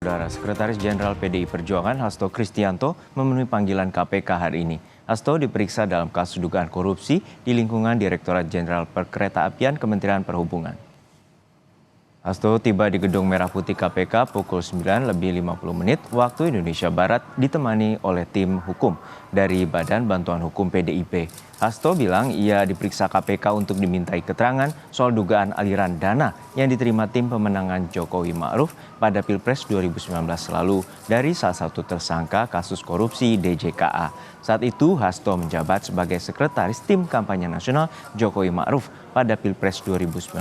Saudara Sekretaris Jenderal PDI Perjuangan Hasto Kristianto memenuhi panggilan KPK hari ini. Hasto diperiksa dalam kasus dugaan korupsi di lingkungan Direktorat Jenderal Perkeretaapian Kementerian Perhubungan. Hasto tiba di Gedung Merah Putih KPK pukul 9:50 waktu Indonesia Barat ditemani oleh tim hukum dari Badan Bantuan Hukum PDIP. Hasto bilang ia diperiksa KPK untuk dimintai keterangan soal dugaan aliran dana yang diterima tim pemenangan Jokowi Ma'ruf pada Pilpres 2019 lalu dari salah satu tersangka kasus korupsi DJKA. Saat itu Hasto menjabat sebagai sekretaris tim kampanye nasional Jokowi Ma'ruf pada Pilpres 2019.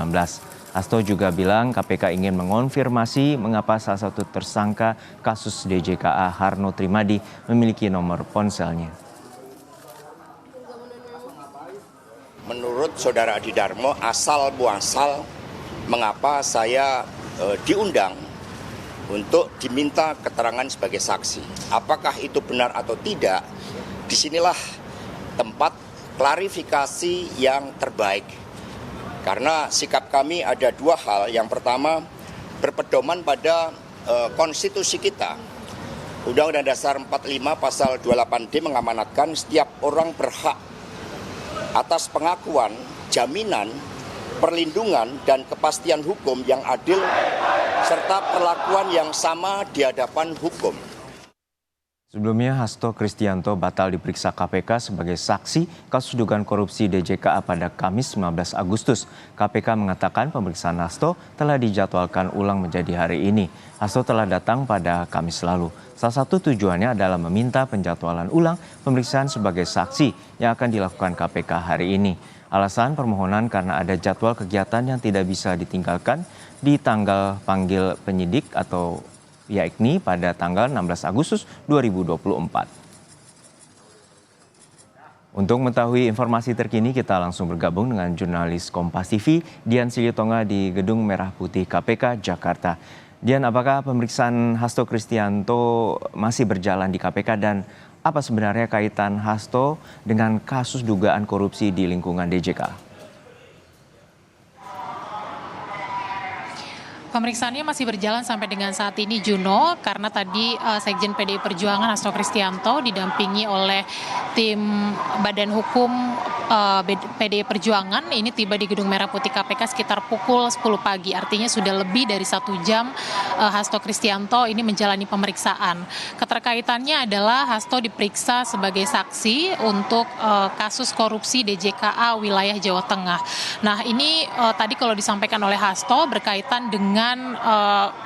Hasto juga bilang KPK ingin mengonfirmasi mengapa salah satu tersangka kasus DJKA Harno Trimadi memiliki nomor ponselnya. Menurut Saudara Adi Darmo, asal muasal mengapa saya diundang untuk diminta keterangan sebagai saksi. Apakah itu benar atau tidak? Disinilah tempat klarifikasi yang terbaik. Karena sikap kami ada dua hal. Yang pertama, berpedoman pada konstitusi kita. Undang-Undang Dasar 45 pasal 28D mengamanatkan setiap orang berhak atas pengakuan, jaminan, perlindungan, dan kepastian hukum yang adil, serta perlakuan yang sama di hadapan hukum. Sebelumnya, Hasto Kristianto batal diperiksa KPK sebagai saksi kasus dugaan korupsi DJKA pada Kamis 19 Agustus. KPK mengatakan pemeriksaan Hasto telah dijadwalkan ulang menjadi hari ini. Hasto telah datang pada Kamis lalu. Salah satu tujuannya adalah meminta penjadwalan ulang pemeriksaan sebagai saksi yang akan dilakukan KPK hari ini. Alasan permohonan karena ada jadwal kegiatan yang tidak bisa ditinggalkan di tanggal panggil penyidik atau yakni pada tanggal 16 Agustus 2024. Untuk mengetahui informasi terkini, kita langsung bergabung dengan jurnalis Kompas TV, Dian Silitonga di Gedung Merah Putih KPK, Jakarta. Dian, apakah pemeriksaan Hasto Kristianto masih berjalan di KPK dan apa sebenarnya kaitan Hasto dengan kasus dugaan korupsi di lingkungan DJK? Pemeriksaannya masih berjalan sampai dengan saat ini, Juno, karena tadi Sekjen PDI Perjuangan Hasto Kristianto didampingi oleh tim Badan Hukum PDI Perjuangan ini tiba di Gedung Merah Putih KPK sekitar pukul 10 pagi. Artinya sudah lebih dari 1 jam Hasto Kristianto ini menjalani pemeriksaan. Keterkaitannya adalah Hasto diperiksa sebagai saksi untuk kasus korupsi DJKA wilayah Jawa Tengah. Nah, ini tadi kalau disampaikan oleh Hasto berkaitan dengan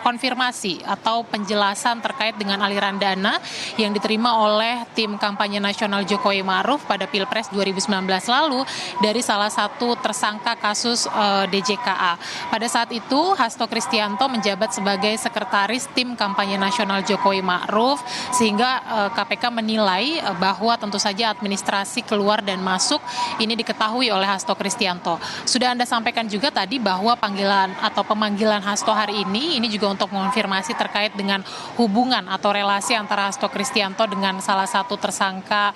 konfirmasi atau penjelasan terkait dengan aliran dana yang diterima oleh tim kampanye nasional Jokowi Ma'ruf pada Pilpres 2019 lalu dari salah satu tersangka kasus DJKA. Pada saat itu Hasto Kristianto menjabat sebagai sekretaris tim kampanye nasional Jokowi Ma'ruf sehingga KPK menilai bahwa tentu saja administrasi keluar dan masuk ini diketahui oleh Hasto Kristianto. Sudah Anda sampaikan juga tadi bahwa panggilan atau pemanggilan Hasto hari ini juga untuk mengonfirmasi terkait dengan hubungan atau relasi antara Hasto Kristianto dengan salah satu tersangka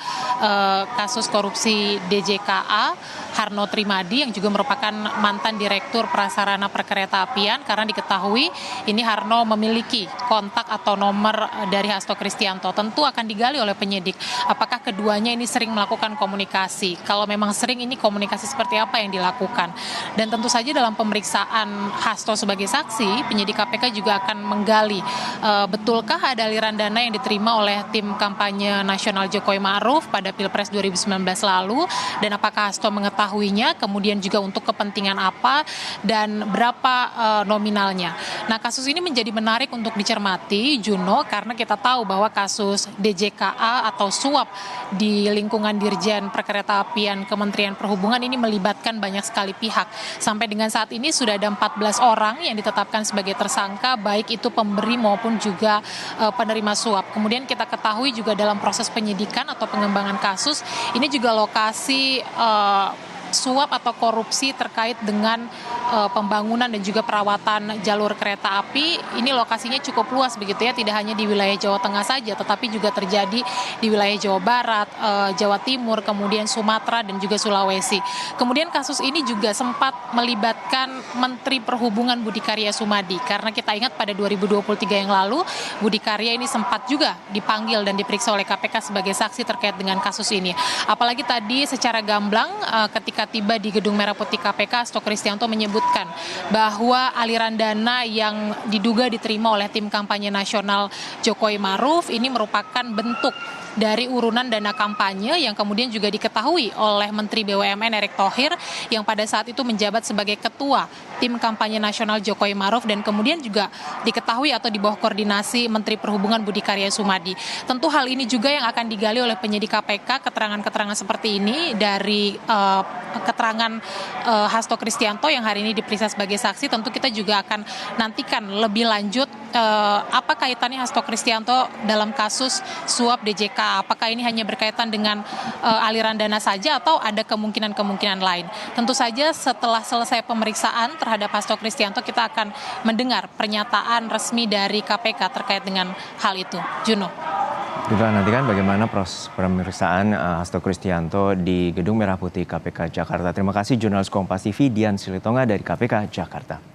kasus korupsi DJKA Harno Trimadi yang juga merupakan mantan Direktur Prasarana Perkeretaapian karena diketahui ini Harno memiliki kontak atau nomor dari Hasto Kristianto. Tentu akan digali oleh penyidik apakah keduanya ini sering melakukan komunikasi. Kalau memang sering, ini komunikasi seperti apa yang dilakukan. Dan tentu saja dalam pemeriksaan Hasto sebagai saksi, penyidik KPK juga akan menggali betulkah ada aliran dana yang diterima oleh tim kampanye nasional Jokowi Ma'ruf pada Pilpres 2019 lalu dan apakah Hasto mengetahuinya, kemudian juga untuk kepentingan apa dan berapa nominalnya. Nah, kasus ini menjadi menarik untuk dicermati, Juno, karena kita tahu bahwa kasus DJKA atau suap di lingkungan Dirjen Perkeretaapian Kementerian Perhubungan ini melibatkan banyak sekali pihak. Sampai dengan saat ini sudah ada 14 orang yang ditetapkan sebagai tersangka, baik itu pemberi maupun juga penerima suap. Kemudian kita ketahui juga dalam proses penyidikan atau pengembangan kasus, ini juga lokasi suap atau korupsi terkait dengan pembangunan dan juga perawatan jalur kereta api. Ini lokasinya cukup luas begitu ya, tidak hanya di wilayah Jawa Tengah saja, tetapi juga terjadi di wilayah Jawa Barat, Jawa Timur, kemudian Sumatera dan juga Sulawesi. Kemudian kasus ini juga sempat melibatkan Menteri Perhubungan Budi Karya Sumadi, karena kita ingat pada 2023 yang lalu Budi Karya ini sempat juga dipanggil dan diperiksa oleh KPK sebagai saksi terkait dengan kasus ini. Apalagi tadi secara gamblang ketika tiba di Gedung Merah Putih KPK, Hasto Kristianto menyebutkan bahwa aliran dana yang diduga diterima oleh tim kampanye nasional Jokowi Maruf ini merupakan bentuk dari urunan dana kampanye yang kemudian juga diketahui oleh Menteri BUMN Erick Thohir yang pada saat itu menjabat sebagai ketua tim kampanye nasional Jokowi Maruf, dan kemudian juga diketahui atau di bawah koordinasi Menteri Perhubungan Budi Karya Sumadi. Tentu hal ini juga yang akan digali oleh penyidik KPK, keterangan-keterangan seperti ini dari keterangan Hasto Kristianto yang hari ini diperiksa sebagai saksi. Tentu kita juga akan nantikan lebih lanjut apa kaitannya Hasto Kristianto dalam kasus suap DJK. Apakah ini hanya berkaitan dengan aliran dana saja atau ada kemungkinan-kemungkinan lain. Tentu saja setelah selesai pemeriksaan terhadap Hasto Kristianto, kita akan mendengar pernyataan resmi dari KPK terkait dengan hal itu. Juno. Kita nantikan bagaimana proses pemeriksaan Hasto Kristianto di Gedung Merah Putih KPK Jakarta. Terima kasih jurnalis Kompas TV Dian Silitonga dari KPK Jakarta.